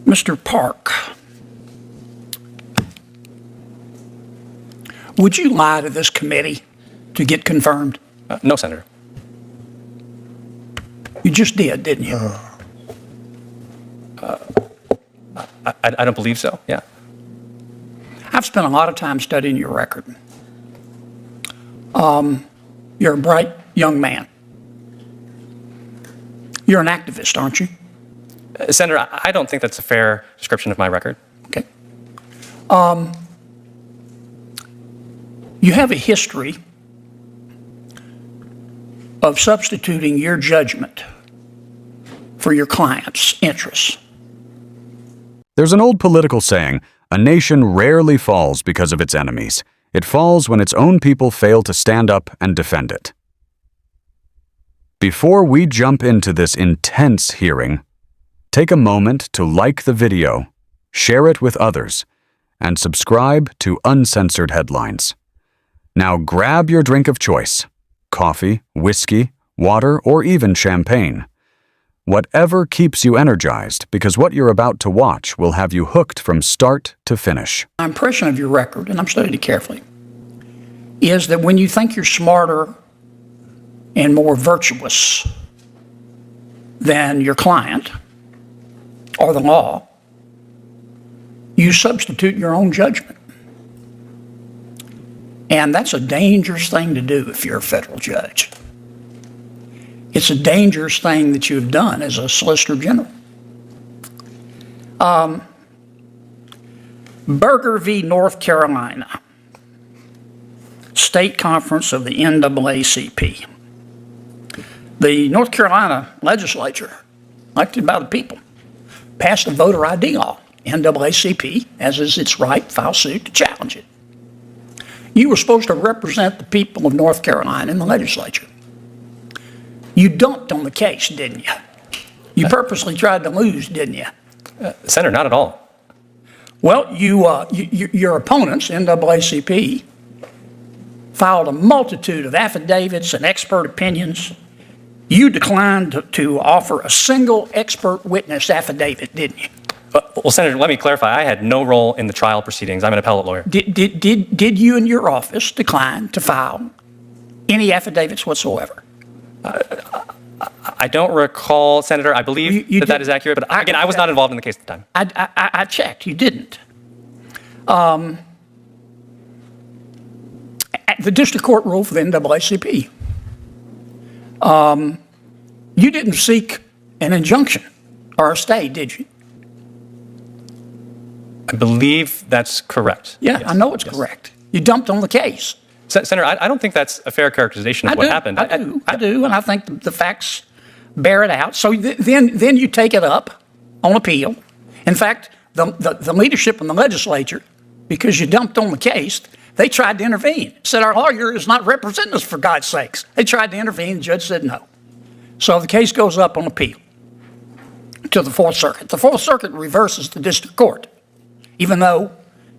Mr. Park, would you lie to this committee to get confirmed? No, Senator. You just did, didn't you? I don't believe so, yeah. I've spent a lot of time studying your record. You're a bright young man. You're an activist, aren't you? Senator, I don't think that's a fair description of my record. Okay. You have a history of substituting your judgment for your client's interests. There's an old political saying, a nation rarely falls because of its enemies. It falls when its own people fail to stand up and defend it. Before we jump into this intense hearing, take a moment to like the video, share it with others, and subscribe to Uncensored Headlines. Now grab your drink of choice, coffee, whiskey, water, or even champagne. Whatever keeps you energized, because what you're about to watch will have you hooked from start to finish. My impression of your record, and I'm studied it carefully, is that when you think you're smarter and more virtuous than your client or the law, you substitute your own judgment. And that's a dangerous thing to do if you're a federal judge. It's a dangerous thing that you've done as a Solicitor General. Berger v. North Carolina, State Conference of the NAACP. The North Carolina legislature, elected by the people, passed a voter ID law. NAACP, as is its right, filed suit to challenge it. You were supposed to represent the people of North Carolina in the legislature. You dumped on the case, didn't you? You purposely tried to lose, didn't you? Senator, not at all. Well, your opponents, NAACP, filed a multitude of affidavits and expert opinions. You declined to offer a single expert witness affidavit, didn't you? Well, Senator, let me clarify. I had no role in the trial proceedings. I'm an appellate lawyer. Did you and your office decline to file any affidavits whatsoever? I don't recall, Senator. I believe that is accurate, but again, I was not involved in the case at the time. I checked. You didn't. The district court ruled for the NAACP. You didn't seek an injunction or a stay, did you? I believe that's correct. Yeah, yes. I know it's correct. You dumped on the case. Senator, I don't think that's a fair characterization of what happened. I do, and I think the facts bear it out. So then you take it up on appeal. In fact, the leadership in the legislature, because you dumped on the case, they tried to intervene. Said, our lawyer is not representing us, for God's sakes. They tried to intervene, the judge said no. So the case goes up on appeal to the Fourth Circuit. The Fourth Circuit reverses the district court, even though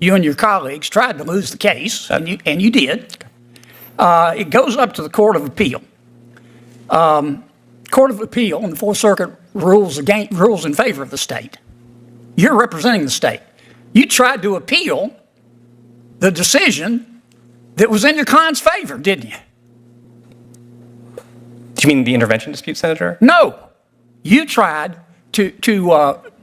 you and your colleagues tried to lose the case, and you did. It goes up to the Court of Appeal. Court of Appeal and the Fourth Circuit rules in favor of the state. You're representing the state. You tried to appeal the decision that was in your client's favor, didn't you? Do you mean the intervention dispute, Senator? No. You tried to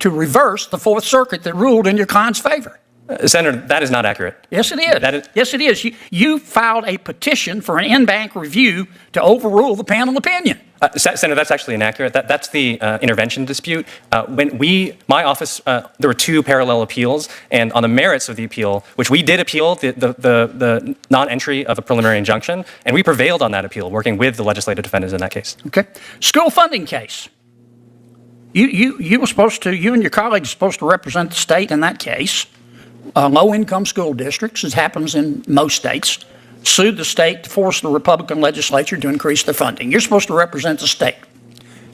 reverse the Fourth Circuit that ruled in your client's favor. Senator, that is not accurate. Yes, it is. Yes, it is. You filed a petition for an in-bank review to overrule the panel opinion. Senator, that's actually inaccurate. That's the intervention dispute. My office, there were two parallel appeals, and on the merits of the appeal, which we did appeal the non-entry of a preliminary injunction, and we prevailed on that appeal, working with the legislative defendants in that case. Okay. School funding case. You and your colleagues were supposed to represent the state in that case. Low-income school districts, as happens in most states, sued the state to force the Republican legislature to increase their funding. You're supposed to represent the state.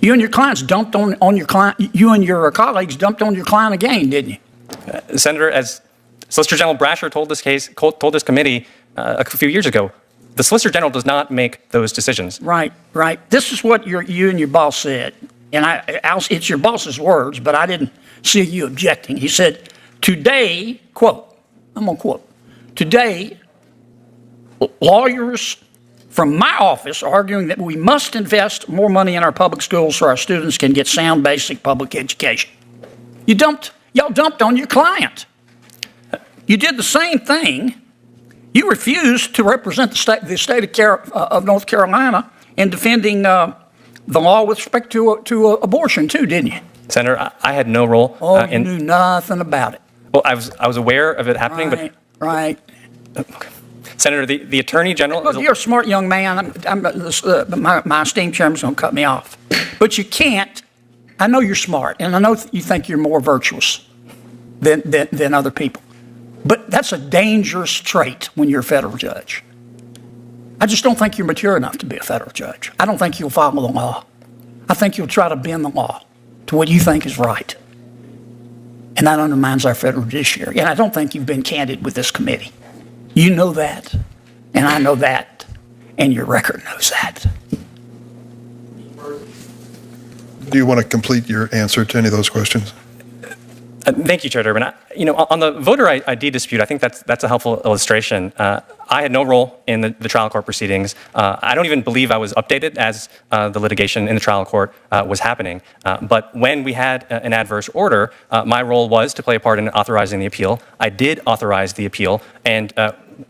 You and your clients dumped on your client. You and your colleagues dumped on your client again, didn't you? Senator, as Solicitor General Brasher told this committee a few years ago, the Solicitor General does not make those decisions. Right. This is what you and your boss said. and it's your boss's words, but I didn't see you objecting. He said, today, quote, I'm going to quote, today, lawyers from my office are arguing that we must invest more money in our public schools so our students can get sound basic public education. Y'all dumped on your client. You did the same thing. You refused to represent the state of North Carolina in defending the law with respect to abortion too, didn't you? Senator, I had no role. You knew nothing about it. Well, I was aware of it happening, Right. Okay. Senator, the Attorney General. Look, you're a smart young man. My esteemed chairman's going to cut me off, but you can't. I know you're smart, and I know you think you're more virtuous than other people. But that's a dangerous trait when you're a federal judge. I just don't think you're mature enough to be a federal judge. I don't think you'll follow the law. I think you'll try to bend the law to what you think is right. And that undermines our federal judiciary. And I don't think you've been candid with this committee. You know that, and I know that, and your record knows that. Do you want to complete your answer to any of those questions? Thank you, Chair Durbin. On the voter ID dispute, I think that's a helpful illustration. I had no role in the trial court proceedings. I don't even believe I was updated as the litigation in the trial court was happening. But when we had an adverse order, my role was to play a part in authorizing the appeal. I did authorize the appeal, and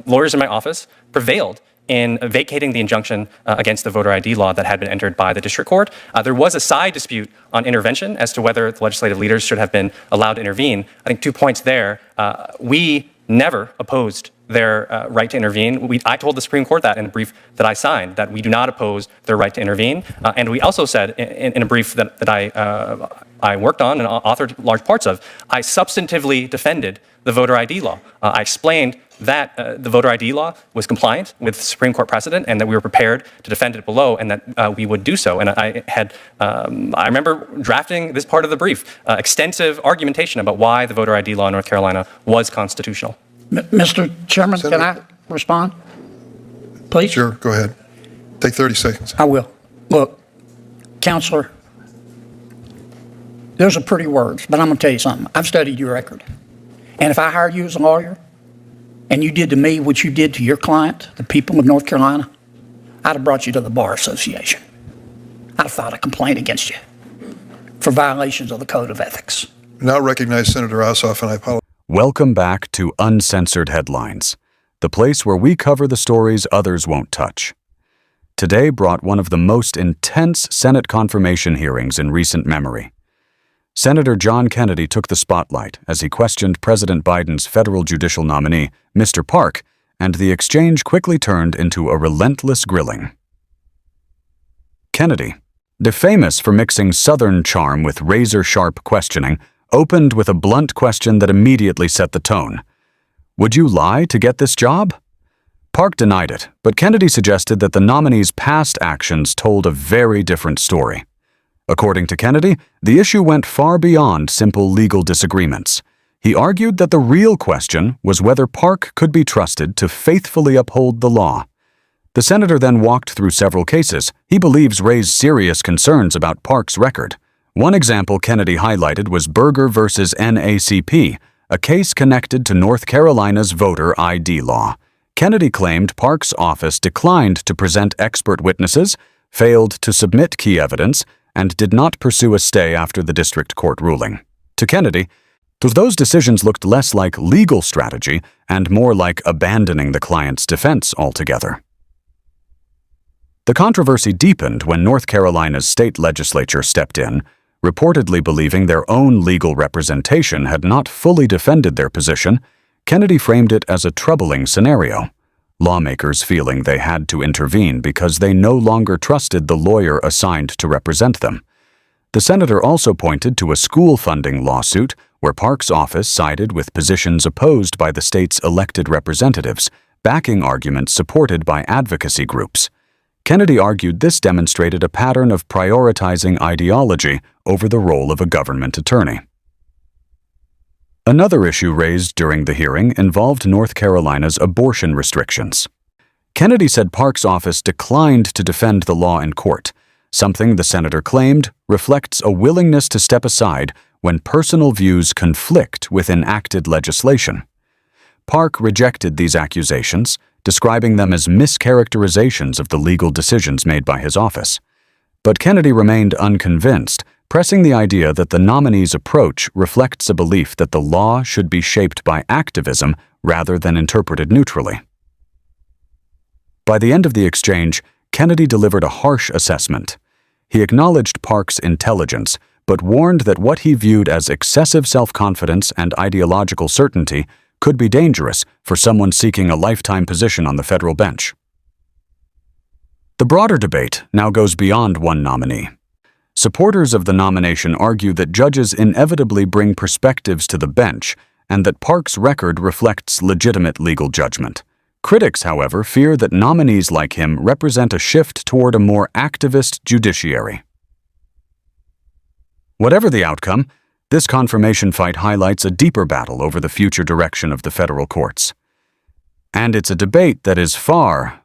lawyers in my office prevailed in vacating the injunction against the voter ID law that had been entered by the district court. There was a side dispute on intervention as to whether the legislative leaders should have been allowed to intervene. I think 2 points there. We never opposed their right to intervene. I told the Supreme Court that in a brief that I signed, that we do not oppose their right to intervene. And we also said in a brief that I worked on and authored large parts of, I substantively defended the voter ID law. I explained that the voter ID law was compliant with Supreme Court precedent and that we were prepared to defend it below and that we would do so. And I remember drafting this part of the brief, extensive argumentation about why the voter ID law in North Carolina was constitutional. Mr. Chairman, Senator, can I respond? Please? Sure, go ahead. Take 30 seconds. I will. Look, Counselor, those are pretty words, but I'm going to tell you something. I've studied your record. And if I hired you as a lawyer and you did to me what you did to your client, the people of North Carolina, I'd have brought you to the Bar Association. I'd have filed a complaint against you for violations of the Code of Ethics. Now recognize Senator Ossoff, and I apologize. Welcome back to Uncensored Headlines, the place where we cover the stories others won't touch. Today brought one of the most intense Senate confirmation hearings in recent memory. Senator John Kennedy took the spotlight as he questioned President Biden's federal judicial nominee, Mr. Park, and the exchange quickly turned into a relentless grilling. Kennedy, famous for mixing Southern charm with razor-sharp questioning, opened with a blunt question that immediately set the tone. Would you lie to get this job? Park denied it, but Kennedy suggested that the nominee's past actions told a very different story. According to Kennedy, the issue went far beyond simple legal disagreements. He argued that the real question was whether Park could be trusted to faithfully uphold the law. The senator then walked through several cases he believes raised serious concerns about Park's record. One example Kennedy highlighted was Berger versus NACP, a case connected to North Carolina's voter ID law. Kennedy claimed Park's office declined to present expert witnesses, failed to submit key evidence, and did not pursue a stay after the district court ruling. To Kennedy, those decisions looked less like legal strategy and more like abandoning the client's defense altogether. The controversy deepened when North Carolina's state legislature stepped in, reportedly believing their own legal representation had not fully defended their position. Kennedy framed it as a troubling scenario, lawmakers feeling they had to intervene because they no longer trusted the lawyer assigned to represent them. The senator also pointed to a school funding lawsuit where Park's office sided with positions opposed by the state's elected representatives, backing arguments supported by advocacy groups. Kennedy argued this demonstrated a pattern of prioritizing ideology over the role of a government attorney. Another issue raised during the hearing involved North Carolina's abortion restrictions. Kennedy said Park's office declined to defend the law in court, something the senator claimed reflects a willingness to step aside when personal views conflict with enacted legislation. Park rejected these accusations, describing them as mischaracterizations of the legal decisions made by his office. But Kennedy remained unconvinced, pressing the idea that the nominee's approach reflects a belief that the law should be shaped by activism rather than interpreted neutrally. By the end of the exchange, Kennedy delivered a harsh assessment. He acknowledged Park's intelligence, but warned that what he viewed as excessive self-confidence and ideological certainty could be dangerous for someone seeking a lifetime position on the federal bench. The broader debate now goes beyond one nominee. Supporters of the nomination argue that judges inevitably bring perspectives to the bench and that Park's record reflects legitimate legal judgment. Critics, however, fear that nominees like him represent a shift toward a more activist judiciary. Whatever the outcome, this confirmation fight highlights a deeper battle over the future direction of the federal courts. And it's a debate that is far,